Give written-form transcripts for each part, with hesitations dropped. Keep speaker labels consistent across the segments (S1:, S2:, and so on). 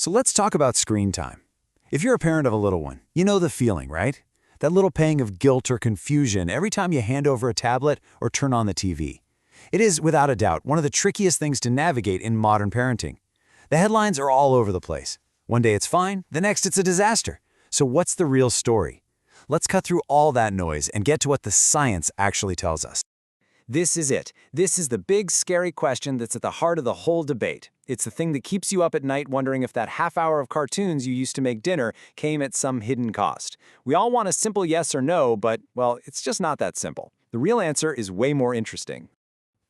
S1: So let's talk about screen time. If you're a parent of a little one, you know the feeling, right? That little pang of guilt or confusion every time you hand over a tablet or turn on the TV. It is, without a doubt, one of the trickiest things to navigate in modern parenting. The headlines are all over the place. One day it's fine, the next it's a disaster. So what's the real story? Let's cut through all that noise and get to what the science actually tells us. This is it. This is the big, scary question that's at the heart of the whole debate. It's the thing that keeps you up at night wondering if that half hour of cartoons you used to make dinner came at some hidden cost. We all want a simple yes or no, but, well, it's just not that simple. The real answer is way more interesting.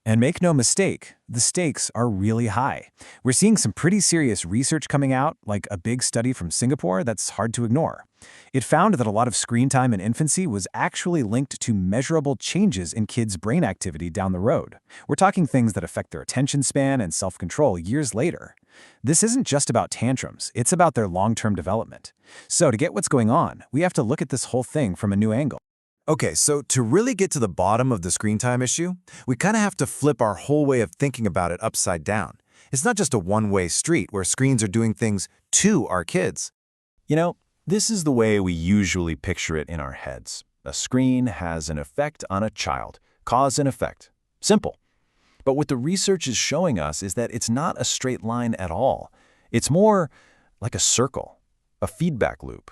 S2: And make no mistake, the stakes are really high. We're seeing some pretty serious research coming out, like a big study from Singapore that's hard to ignore. It found that a lot of screen time in infancy was actually linked to measurable changes in kids' brain activity down the road. We're talking things that affect their attention span and self-control years later. This isn't just about tantrums, it's about their long-term development. So to get what's going on, we have to look at this whole thing from a new angle.
S3: Okay, so to really get to the bottom of the screen time issue, we kind of have to flip our whole way of thinking about it upside down. It's not just a one-way street where screens are doing things to our kids.
S2: You know, this is the way we usually picture it in our heads. A screen has an effect on a child, cause and effect. Simple. But what the research is showing us is that it's not a straight line at all. It's more like a circle, a feedback loop.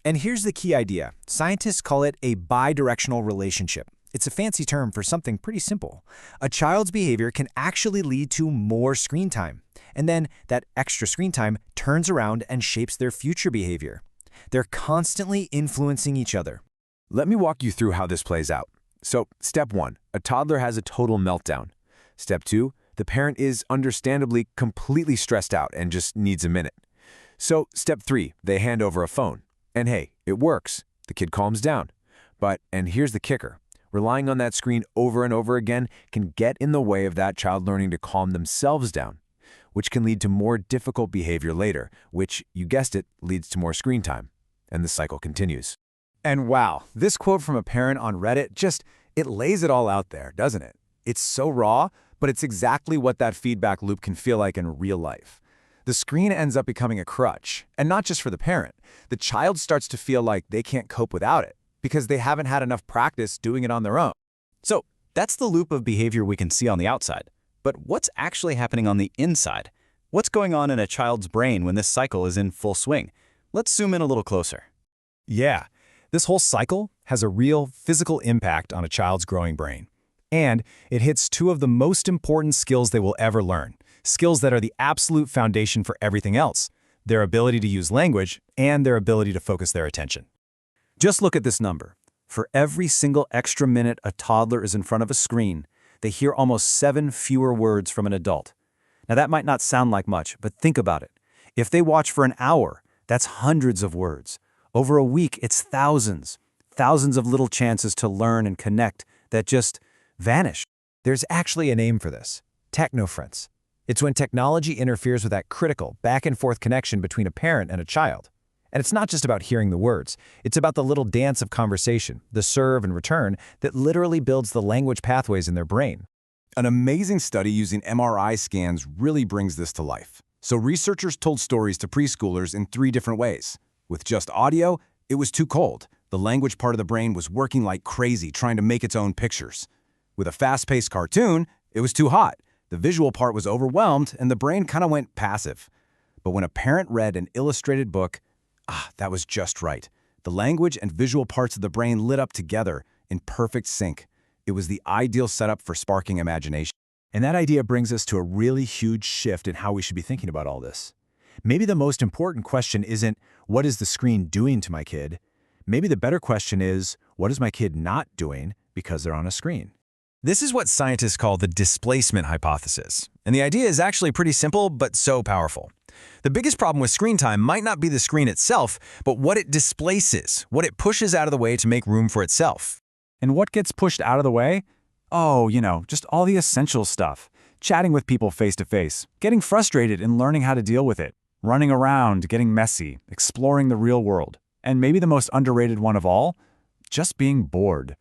S4: And here's the key idea. Scientists call it a bidirectional relationship. It's a fancy term for something pretty simple. A child's behavior can actually lead to more screen time. And then that extra screen time turns around and shapes their future behavior. They're constantly influencing each other.
S1: Let me walk you through how this plays out. So, step 1, a toddler has a total meltdown. Step 2, the parent is understandably completely stressed out and just needs a minute. So, step 3, they hand over a phone. And hey, it works. The kid calms down. But, and here's the kicker, relying on that screen over and over again can get in the way of that child learning to calm themselves down, which can lead to more difficult behavior later, which, you guessed it, leads to more screen time. And the cycle continues.
S5: And wow, this quote from a parent on Reddit it lays it all out there, doesn't it? It's so raw, but it's exactly what that feedback loop can feel like in real life. The screen ends up becoming a crutch, and not just for the parent. The child starts to feel like they can't cope without it because they haven't had enough practice doing it on their own.
S2: So that's the loop of behavior we can see on the outside. But what's actually happening on the inside? What's going on in a child's brain when this cycle is in full swing? Let's zoom in a little closer.
S4: Yeah, this whole cycle has a real physical impact on a child's growing brain. And it hits two of the most important skills they will ever learn. Skills that are the absolute foundation for everything else, their ability to use language and their ability to focus their attention.
S1: Just look at this number. For every single extra minute a toddler is in front of a screen, they hear almost 7 fewer words from an adult. Now that might not sound like much, but think about it. If they watch for an hour, that's hundreds of words. Over a week, it's thousands. Thousands of little chances to learn and connect that just vanish.
S4: There's actually a name for this, technofrence. It's when technology interferes with that critical, back-and-forth connection between a parent and a child. And it's not just about hearing the words. It's about the little dance of conversation, the serve and return, that literally builds the language pathways in their brain.
S5: An amazing study using MRI scans really brings this to life. So researchers told stories to preschoolers in 3 different ways. With just audio, it was too cold. The language part of the brain was working like crazy, trying to make its own pictures. With a fast-paced cartoon, it was too hot. The visual part was overwhelmed, and the brain kind of went passive. But when a parent read an illustrated book, that was just right. The language and visual parts of the brain lit up together in perfect sync. It was the ideal setup for sparking imagination.
S4: And that idea brings us to a really huge shift in how we should be thinking about all this. Maybe the most important question isn't, what is the screen doing to my kid? Maybe the better question is, what is my kid not doing because they're on a screen?
S2: This is what scientists call the displacement hypothesis. And the idea is actually pretty simple, but so powerful. The biggest problem with screen time might not be the screen itself, but what it displaces, what it pushes out of the way to make room for itself.
S4: And what gets pushed out of the way? Oh, just all the essential stuff. Chatting with people face to face, getting frustrated and learning how to deal with it, running around, getting messy, exploring the real world. And maybe the most underrated one of all, just being bored.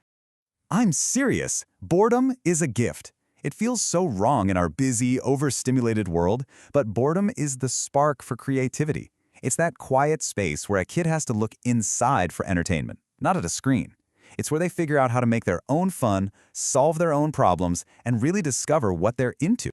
S5: I'm serious. Boredom is a gift.
S1: It feels so wrong in our busy, overstimulated world, but boredom is the spark for creativity. It's that quiet space where a kid has to look inside for entertainment, not at a screen. It's where they figure out how to make their own fun, solve their own problems, and really discover what they're into.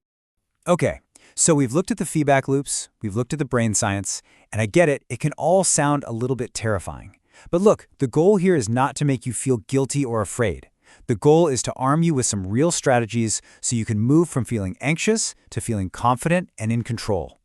S4: Okay, so we've looked at the feedback loops, we've looked at the brain science, and I get it, it can all sound a little bit terrifying. But look, the goal here is not to make you feel guilty or afraid. The goal is to arm you with some real strategies so you can move from feeling anxious to feeling confident and in control.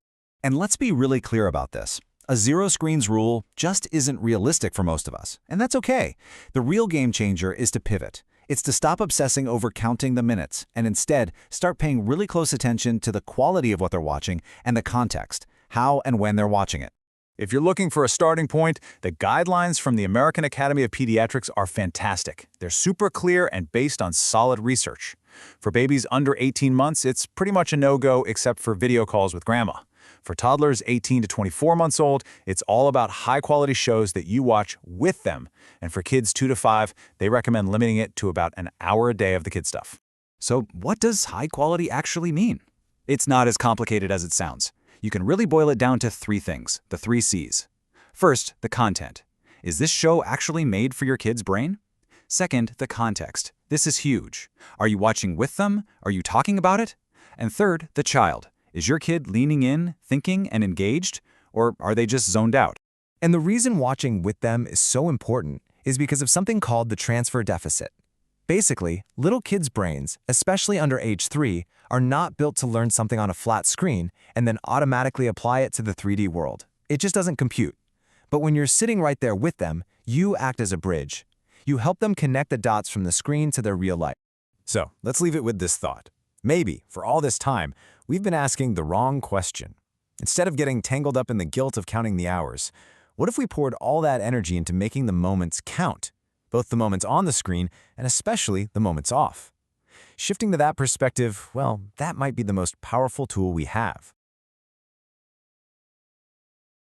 S3: And let's be really clear about this. A zero screens rule just isn't realistic for most of us, and that's okay. The real game changer is to pivot. It's to stop obsessing over counting the minutes and instead start paying really close attention to the quality of what they're watching and the context, how and when they're watching it.
S1: If you're looking for a starting point, the guidelines from the American Academy of Pediatrics are fantastic. They're super clear and based on solid research. For babies under 18 months, it's pretty much a no-go except for video calls with grandma. For toddlers 18 to 24 months old, it's all about high-quality shows that you watch with them. And for kids 2 to 5, they recommend limiting it to about an hour a day of the kid stuff.
S2: So what does high quality actually mean? It's not as complicated as it sounds. You can really boil it down to 3 things, the 3 C's. First, the content. Is this show actually made for your kid's brain? Second, the context. This is huge. Are you watching with them? Are you talking about it? And third, the child. Is your kid leaning in, thinking, and engaged? Or are they just zoned out?
S4: And the reason watching with them is so important is because of something called the transfer deficit. Basically, little kids' brains, especially under age 3, are not built to learn something on a flat screen and then automatically apply it to the 3D world. It just doesn't compute. But when you're sitting right there with them, you act as a bridge. You help them connect the dots from the screen to their real life.
S3: So, let's leave it with this thought. Maybe, for all this time, we've been asking the wrong question. Instead of getting tangled up in the guilt of counting the hours, what if we poured all that energy into making the moments count? Both the moments on the screen and especially the moments off. Shifting to that perspective, well, that might be the most powerful tool we have.